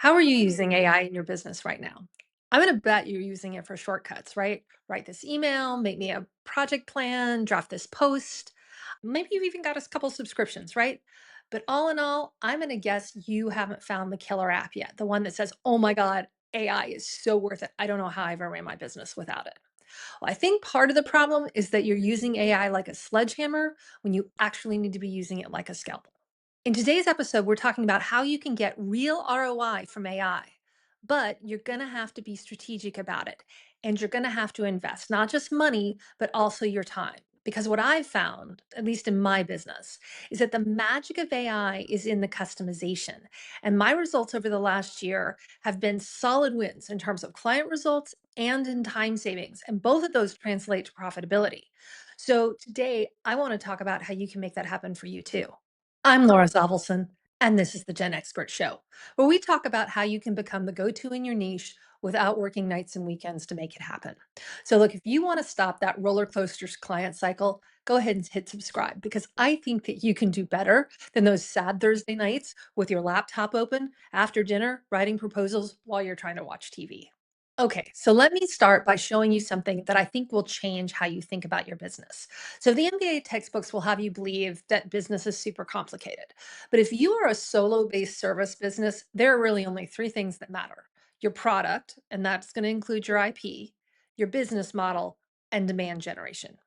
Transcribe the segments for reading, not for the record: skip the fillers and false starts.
How are you using AI in your business right now? I'm going to bet you're using it for shortcuts, right? Write this email, make me a project plan, draft this post. Maybe you've even got a couple subscriptions, right? But all in all, I'm going to guess you haven't found the killer app yet. The one that says, oh my God, AI is so worth it. I don't know how I ever ran my business without it. Well, I think part of the problem is that you're using AI like a sledgehammer when you actually need to be using it like a scalpel. In today's episode, we're talking about how you can get real ROI from AI, but you're going to have to be strategic about it. And you're going to have to invest not just money, but also your time. Because what I've found, at least in my business, is that the magic of AI is in the customization. And my results over the last year have been solid wins in terms of client results and in time savings. And both of those translate to profitability. So today, I want to talk about how you can make that happen for you too. I'm Laura Zovelson, and this is the Gen Expert Show, where we talk about how you can become the go to in your niche without working nights and weekends to make it happen. So, look, if you want to stop that roller coaster client cycle, go ahead and hit subscribe because I think that you can do better than those sad Thursday nights with your laptop open after dinner, writing proposals while you're trying to watch TV. Okay, so let me start by showing you something that I think will change how you think about your business. So, the MBA textbooks will have you believe that business is super complicated. But if you are a solo based service business, there are really only three things that matter: your product, and that's going to include your IP, your business model, and demand generation.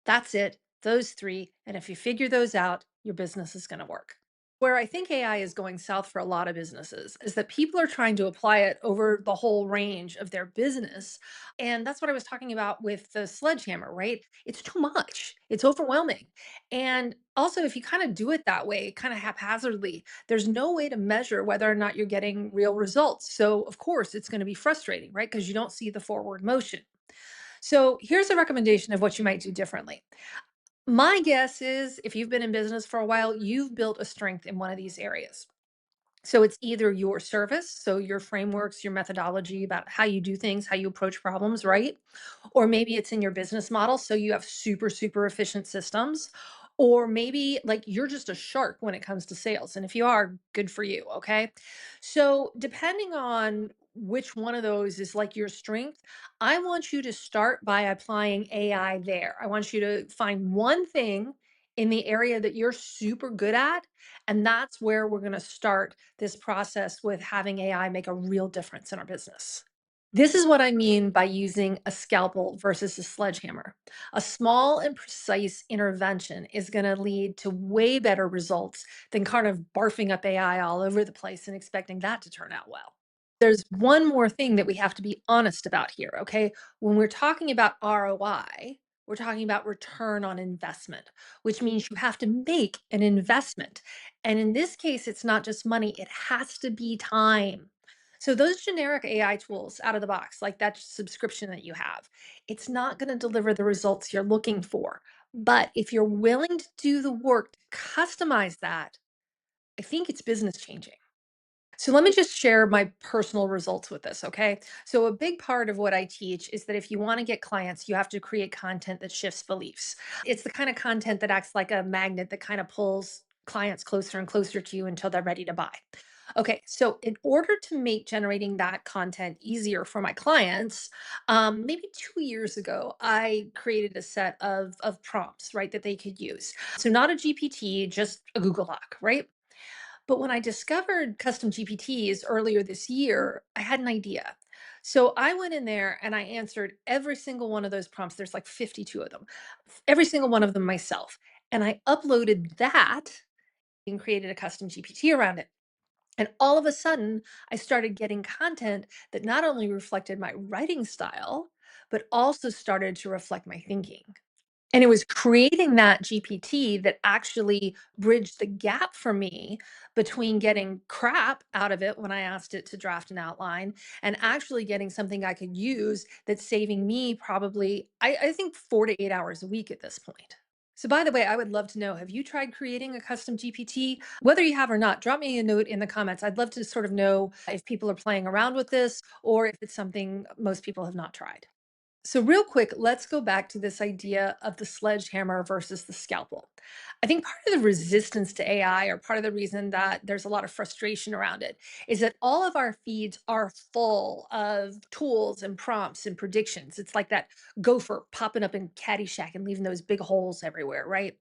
That's it, those three. And if you figure those out, your business is going to work. Where I think AI is going south for a lot of businesses is that people are trying to apply it over the whole range of their business. And that's what I was talking about with the sledgehammer, right? It's too much, it's overwhelming. And also, if you kind of do it that way, kind of haphazardly, there's no way to measure whether or not you're getting real results. So, of course, it's going to be frustrating, right? Because you don't see the forward motion. So, here's a recommendation of what you might do differently. My guess is if you've been in business for a while, you've built a strength in one of these areas. So it's either your service, so your frameworks, your methodology about how you do things, how you approach problems, right? Or maybe it's in your business model, so you have super, super efficient systems. Or maybe like you're just a shark when it comes to sales. And if you are, good for you. Okay. So depending on which one of those is like your strength, I want you to start by applying AI there. I want you to find one thing in the area that you're super good at, and that's where we're going to start this process with having AI make a real difference in our business. This is what I mean by using a scalpel versus a sledgehammer. A small and precise intervention is going to lead to way better results than kind of barfing up AI all over the place and expecting that to turn out well. There's one more thing that we have to be honest about here, okay? When we're talking about ROI, we're talking about return on investment, which means you have to make an investment. And in this case, it's not just money, it has to be time. So, those generic AI tools out of the box, like that subscription that you have, it's not going to deliver the results you're looking for. But if you're willing to do the work to customize that, I think it's business changing. So let me just share my personal results with this, okay? So a big part of what I teach is that if you want to get clients, you have to create content that shifts beliefs. It's the kind of content that acts like a magnet that kind of pulls clients closer and closer to you until they're ready to buy. Okay, so in order to make generating that content easier for my clients, maybe 2 years ago, I created a set of prompts, right, that they could use. So not a GPT, just a Google Doc, right? But when I discovered custom GPTs earlier this year, I had an idea. So I went in there and I answered every single one of those prompts. There's like 52 of them, every single one of them myself. And I uploaded that and created a custom GPT around it. And all of a sudden, I started getting content that not only reflected my writing style, but also started to reflect my thinking. And it was creating that GPT that actually bridged the gap for me between getting crap out of it when I asked it to draft an outline and actually getting something I could use that's saving me probably, I think, 4 to 8 hours a week at this point. So, by the way, I would love to know, have you tried creating a custom GPT? Whether you have or not, drop me a note in the comments. I'd love to sort of know if people are playing around with this or if it's something most people have not tried. So, real quick, let's go back to this idea of the sledgehammer versus the scalpel. I think part of the resistance to AI, or part of the reason that there's a lot of frustration around it, is that all of our feeds are full of tools and prompts and predictions. It's like that gopher popping up in Caddyshack and leaving those big holes everywhere, right?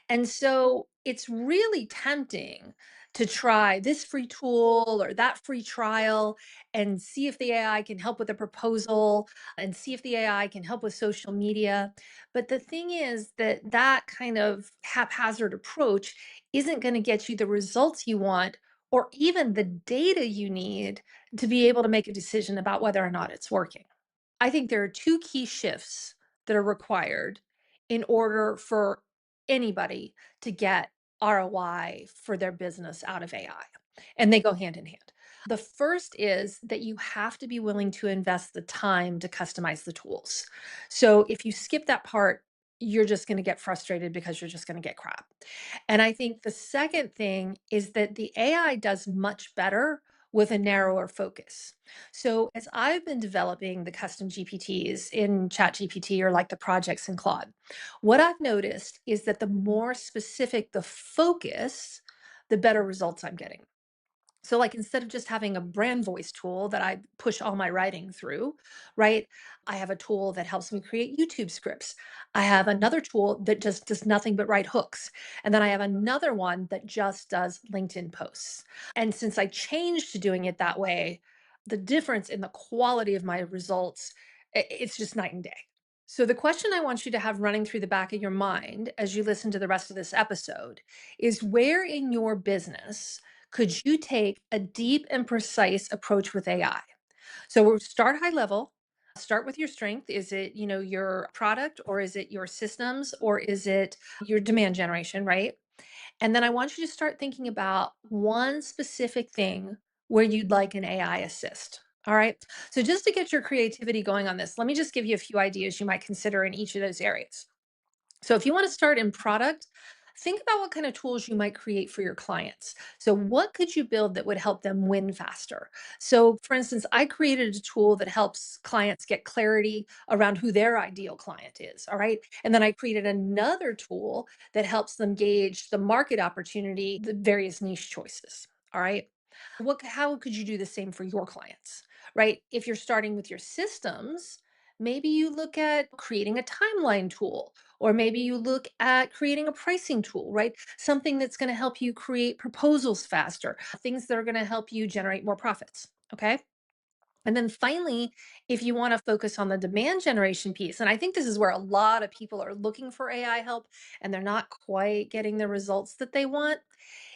And so it's really tempting to try this free tool or that free trial and see if the AI can help with a proposal and see if the AI can help with social media. But the thing is that that kind of haphazard approach isn't going to get you the results you want or even the data you need to be able to make a decision about whether or not it's working. I think there are two key shifts that are required in order for anybody to get ROI for their business out of AI, and they go hand in hand. The first is that you have to be willing to invest the time to customize the tools. So if you skip that part, you're just going to get frustrated because you're just going to get crap. And I think the second thing is that the AI does much better with a narrower focus. So as I've been developing the custom GPTs in ChatGPT or like the projects in Claude, what I've noticed is that the more specific the focus, the better results I'm getting. So, like, instead of just having a brand voice tool that I push all my writing through, right? I have a tool that helps me create YouTube scripts. I have another tool that just does nothing but write hooks. And then I have another one that just does LinkedIn posts. And since I changed to doing it that way, the difference in the quality of my results, it's just night and day. So, the question I want you to have running through the back of your mind as you listen to the rest of this episode is where in your business could you take a deep and precise approach with AI? So we'll start high level. Start with your strength. Is it, your product or is it your systems or is it your demand generation, right? And then I want you to start thinking about one specific thing where you'd like an AI assist. All right. So just to get your creativity going on this, let me just give you a few ideas you might consider in each of those areas. So if you want to start in product, think about what kind of tools you might create for your clients. So what could you build that would help them win faster? So for instance, I created a tool that helps clients get clarity around who their ideal client is, all right? And then I created another tool that helps them gauge the market opportunity, the various niche choices, all right? How could you do the same for your clients, right? If you're starting with your systems, maybe you look at creating a timeline tool, or maybe you look at creating a pricing tool, right? Something that's going to help you create proposals faster, things that are going to help you generate more profits. Okay. And then finally, if you want to focus on the demand generation piece, and I think this is where a lot of people are looking for AI help and they're not quite getting the results that they want.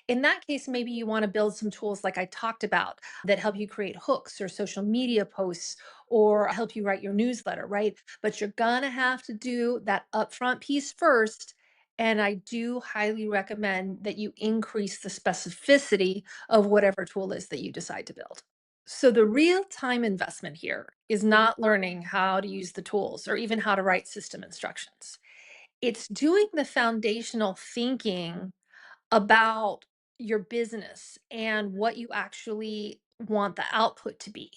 In that case, maybe you want to build some tools like I talked about that help you create hooks or social media posts or help you write your newsletter, right? But you're going to have to do that upfront piece first. And I do highly recommend that you increase the specificity of whatever tool is that you decide to build. So, the real time investment here is not learning how to use the tools or even how to write system instructions. It's doing the foundational thinking about your business and what you actually want the output to be.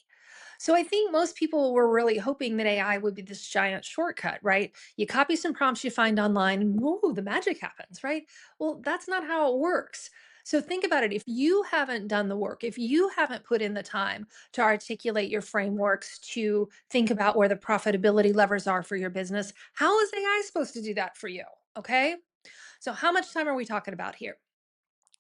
So I think most people were really hoping that AI would be this giant shortcut, right? You copy some prompts you find online, and whoa, the magic happens, right? Well, that's not how it works. So think about it. If you haven't done the work, if you haven't put in the time to articulate your frameworks, to think about where the profitability levers are for your business, how is AI supposed to do that for you? Okay. So, how much time are we talking about here?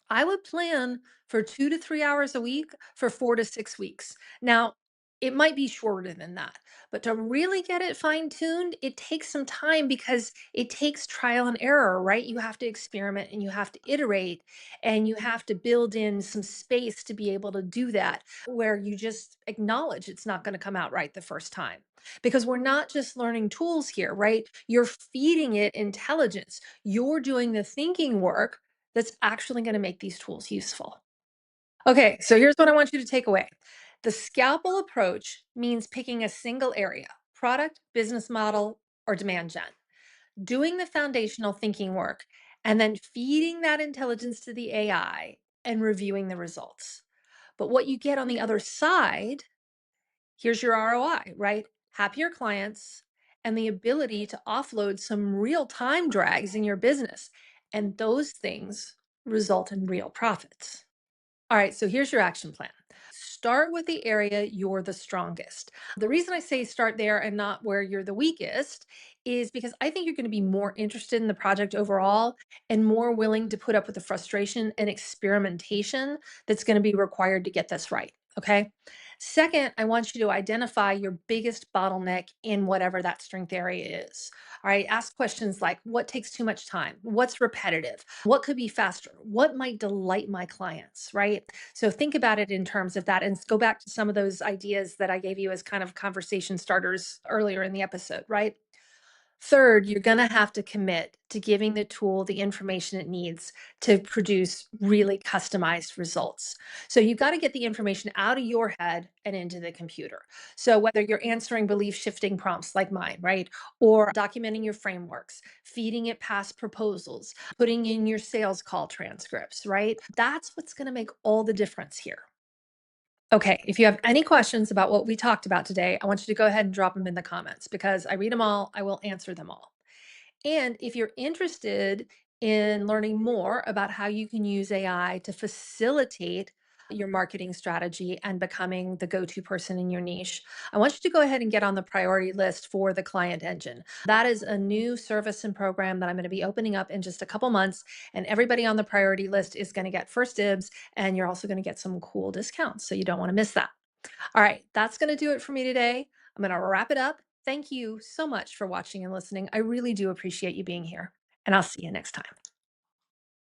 I would plan for 2 to 3 hours a week for 4 to 6 weeks. Now, it might be shorter than that, but to really get it fine tuned, it takes some time because it takes trial and error, right? You have to experiment and you have to iterate and you have to build in some space to be able to do that, where you just acknowledge it's not going to come out right the first time. Because we're not just learning tools here, right? You're feeding it intelligence. You're doing the thinking work that's actually going to make these tools useful. Okay, so here's what I want you to take away. The scalpel approach means picking a single area: product, business model, or demand gen, doing the foundational thinking work, and then feeding that intelligence to the AI and reviewing the results. But what you get on the other side, here's your ROI, right? Happier clients and the ability to offload some real time drags in your business. And those things result in real profits. All right, so here's your action plan. Start with the area you're the strongest. The reason I say start there and not where you're the weakest is because I think you're going to be more interested in the project overall and more willing to put up with the frustration and experimentation that's going to be required to get this right. Okay. Second, I want you to identify your biggest bottleneck in whatever that strength area is. All right. Ask questions like what takes too much time? What's repetitive? What could be faster? What might delight my clients? Right. So think about it in terms of that and go back to some of those ideas that I gave you as kind of conversation starters earlier in the episode, right? Third, you're going to have to commit to giving the tool the information it needs to produce really customized results. So you've got to get the information out of your head and into the computer. So whether you're answering belief shifting prompts like mine, right? Or documenting your frameworks, feeding it past proposals, putting in your sales call transcripts, right? That's what's going to make all the difference here. Okay, if you have any questions about what we talked about today, I want you to go ahead and drop them in the comments because I read them all, I will answer them all. And if you're interested in learning more about how you can use AI to facilitate your marketing strategy and becoming the go to person in your niche, I want you to go ahead and get on the priority list for the Client Engine. That is a new service and program that I'm going to be opening up in just a couple months. And everybody on the priority list is going to get first dibs. And you're also going to get some cool discounts. So you don't want to miss that. All right, that's going to do it for me today. I'm going to wrap it up. Thank you so much for watching and listening. I really do appreciate you being here, and I'll see you next time.